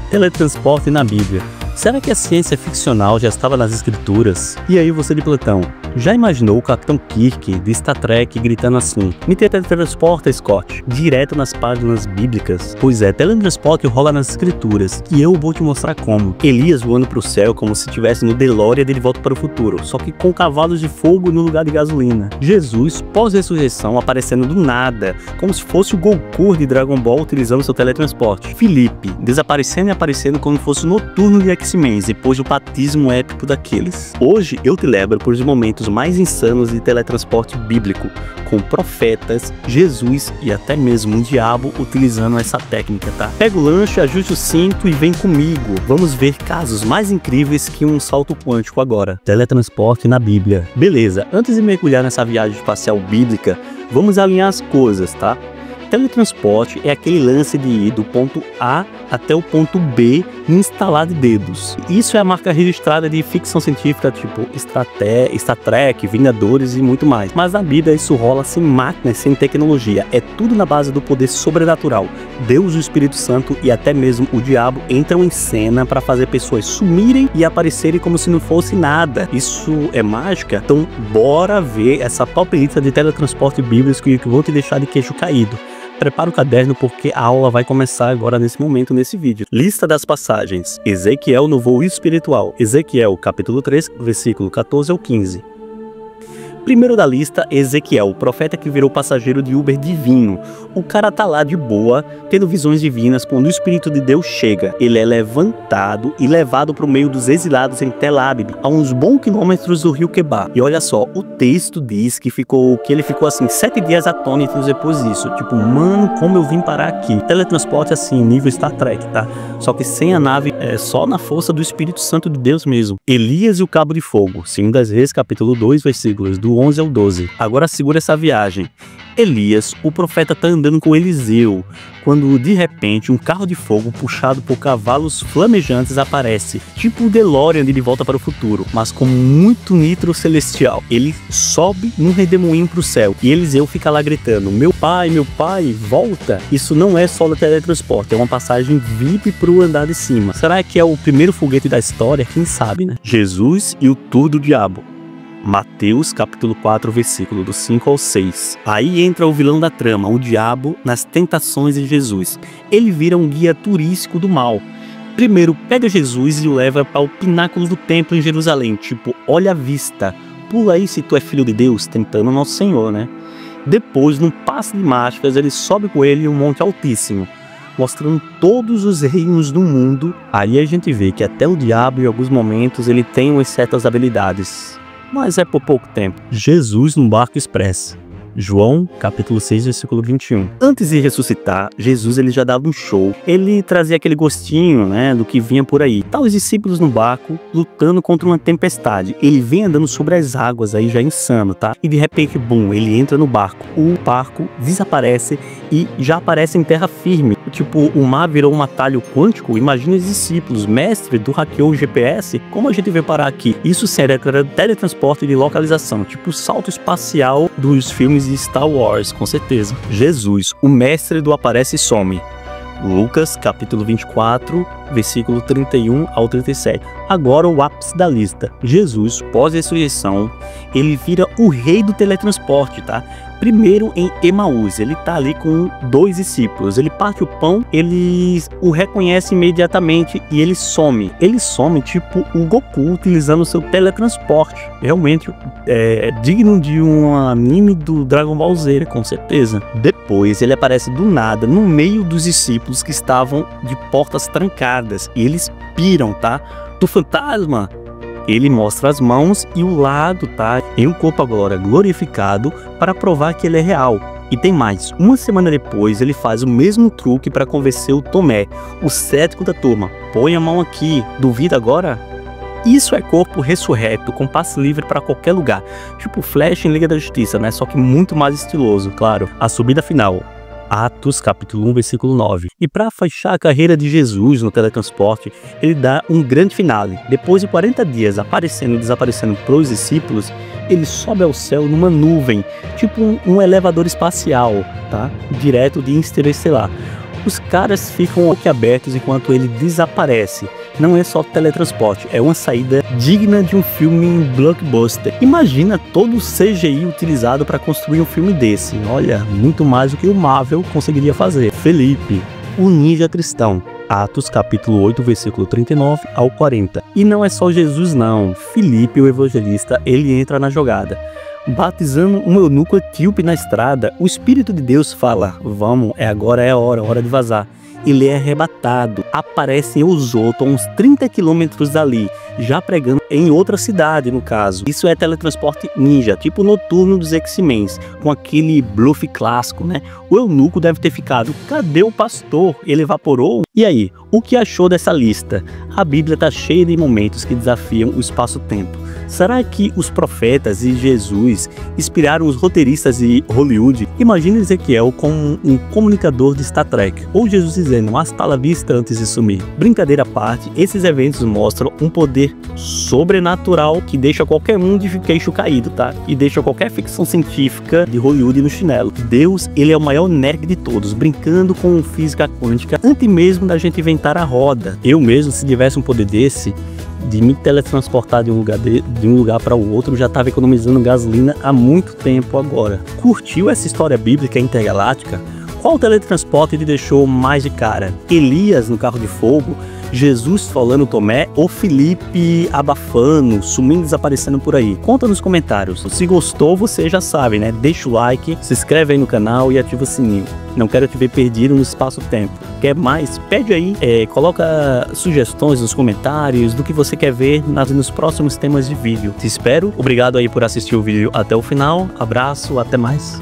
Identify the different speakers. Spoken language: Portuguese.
Speaker 1: Teletransporte na Bíblia. Será que a ciência ficcional já estava nas escrituras? E aí você de plantão, já imaginou o Capitão Kirk de Star Trek gritando assim: "Me teletransporta, Scott", direto nas páginas bíblicas? Pois é, teletransporte rola nas escrituras, e eu vou te mostrar como. Elias voando pro céu como se estivesse no DeLorean de Volta para o Futuro, só que com cavalos de fogo no lugar de gasolina. Jesus, pós-ressurreição, aparecendo do nada, como se fosse o Goku de Dragon Ball utilizando seu teletransporte. Filipe, desaparecendo e aparecendo como fosse o Noturno de X-Men, depois do batismo épico daqueles. Hoje eu te levo por os momentos mais insanos de teletransporte bíblico, com profetas, Jesus e até mesmo um diabo utilizando essa técnica, tá? Pega o lanche, ajuste o cinto e vem comigo. Vamos ver casos mais incríveis que um salto quântico agora. Teletransporte na Bíblia. Beleza, antes de mergulhar nessa viagem espacial bíblica, vamos alinhar as coisas, tá? Teletransporte é aquele lance de ir do ponto A até o ponto B em instalar de dedos. Isso é a marca registrada de ficção científica tipo Star Trek, Vingadores e muito mais. Mas na Bíblia isso rola sem máquinas, sem tecnologia. É tudo na base do poder sobrenatural. Deus, o Espírito Santo e até mesmo o diabo entram em cena para fazer pessoas sumirem e aparecerem como se não fosse nada. Isso é mágica? Então bora ver essa palpita de teletransporte bíblico que vou te deixar de queixo caído. Prepara o caderno porque a aula vai começar agora nesse momento, nesse vídeo. Lista das passagens. Ezequiel no voo espiritual. Ezequiel, capítulo 3, versículo 14 ao 15. Primeiro da lista, Ezequiel, o profeta que virou passageiro de Uber divino. O cara tá lá de boa, tendo visões divinas quando o Espírito de Deus chega. Ele é levantado e levado para o meio dos exilados em Tel Aviv, a uns bons quilômetros do rio Quebar. E olha só, o texto diz que ele ficou assim 7 dias atônitos depois disso. Tipo, mano, como eu vim parar aqui? Teletransporte assim, nível Star Trek, tá? Só que sem a nave, só na força do Espírito Santo de Deus mesmo. Elias e o cabo de fogo, 2 Reis, capítulo 2, versículos do 11 ao 12. Agora segura essa viagem. Elias, o profeta, tá andando com Eliseu, quando de repente um carro de fogo puxado por cavalos flamejantes aparece, tipo o DeLorean de Volta para o Futuro, mas com muito nitro celestial. Ele sobe num redemoinho pro céu e Eliseu fica lá gritando: meu pai, volta! Isso não é só teletransporte, é uma passagem VIP pro andar de cima. Será que é o primeiro foguete da história? Quem sabe, né? Jesus e o tour do diabo. Mateus capítulo 4, versículo do 5 ao 6. Aí entra o vilão da trama, o diabo, nas tentações de Jesus. Ele vira um guia turístico do mal. Primeiro, pega Jesus e o leva para o pináculo do templo em Jerusalém, tipo, olha a vista, pula aí se tu é filho de Deus, tentando nosso Senhor, né? Depois, num passe de mágicas, ele sobe com ele em um monte altíssimo, mostrando todos os reinos do mundo. Aí a gente vê que até o diabo, em alguns momentos, ele tem umas certas habilidades, mas é por pouco tempo. Jesus no barco expresso. João, capítulo 6, versículo 21. Antes de ressuscitar, Jesus ele já dava um show. Ele trazia aquele gostinho, né, do que vinha por aí. Tá os discípulos no barco, lutando contra uma tempestade. Ele vem andando sobre as águas aí, já insano, tá? E de repente, bum, ele entra no barco. O barco desaparece e já aparece em terra firme. Tipo, o mar virou um atalho quântico. Imagina os discípulos, mestre do hackeou o GPS. Como a gente veio parar aqui? Isso seria teletransporte de localização, tipo o salto espacial dos filmes de Star Wars, com certeza. Jesus, o mestre do aparece e some. Lucas, capítulo 24, versículo 31 ao 37. Agora o ápice da lista. Jesus, pós-ressurreição, ele vira o rei do teletransporte, tá? Primeiro em Emaús, ele tá ali com 2 discípulos, ele parte o pão, eles o reconhecem imediatamente e ele some. Ele some tipo o Goku utilizando o seu teletransporte. Realmente é digno de um anime do Dragon Ball Z, com certeza. Depois ele aparece do nada no meio dos discípulos que estavam de portas trancadas e eles piram, tá? Do fantasma. Ele mostra as mãos e o lado, tá? Em um corpo agora glorificado para provar que ele é real. E tem mais, uma semana depois ele faz o mesmo truque para convencer o Tomé, o cético da turma. Põe a mão aqui, duvida agora? Isso é corpo ressurreto, com passe livre para qualquer lugar. Tipo Flash em Liga da Justiça, né? Só que muito mais estiloso, claro. A subida final. Atos, capítulo 1, versículo 9. E para fechar a carreira de Jesus no teletransporte, ele dá um grande finale. Depois de 40 dias aparecendo e desaparecendo para os discípulos, ele sobe ao céu numa nuvem, tipo um elevador espacial, tá? Direto de Interestelar. Os caras ficam boquiabertos enquanto ele desaparece. Não é só teletransporte, é uma saída digna de um filme blockbuster. Imagina todo o CGI utilizado para construir um filme desse. Olha, muito mais do que o Marvel conseguiria fazer. Felipe, o ninja cristão. Atos capítulo 8, versículo 39 ao 40. E não é só Jesus não. Felipe, o evangelista, ele entra na jogada. Batizando um eunuco etíope na estrada, o Espírito de Deus fala: vamos, agora é a hora de vazar. Ele é arrebatado, aparece em Osoto, a uns 30 quilômetros dali, já pregando em outra cidade, no caso. Isso é teletransporte ninja, tipo Noturno dos X-Men, com aquele bluff clássico, né? O eunuco deve ter ficado: cadê o pastor? Ele evaporou? E aí, o que achou dessa lista? A Bíblia está cheia de momentos que desafiam o espaço-tempo. Será que os profetas e Jesus inspiraram os roteiristas de Hollywood? Imagine Ezequiel como um comunicador de Star Trek, ou Jesus dizendo hasta la vista antes de sumir. Brincadeira à parte, esses eventos mostram um poder sobrenatural que deixa qualquer um de queixo caído, tá? E deixa qualquer ficção científica de Hollywood no chinelo. Deus, ele é o maior nerd de todos, brincando com física quântica antes mesmo da gente inventar a roda. Eu mesmo, se tivesse um poder desse, de me teletransportar de um lugar para o outro, já estava economizando gasolina há muito tempo agora. Curtiu essa história bíblica intergaláctica? Qual teletransporte te deixou mais de cara? Elias no carro de fogo? Jesus falando Tomé ou Felipe abafando, sumindo, desaparecendo por aí? Conta nos comentários. Se gostou, você já sabe, né? Deixa o like, se inscreve aí no canal e ativa o sininho. Não quero te ver perdido no espaço-tempo. Quer mais? Pede aí, coloca sugestões nos comentários do que você quer ver nos próximos temas de vídeo. Te espero. Obrigado aí por assistir o vídeo até o final. Abraço, até mais.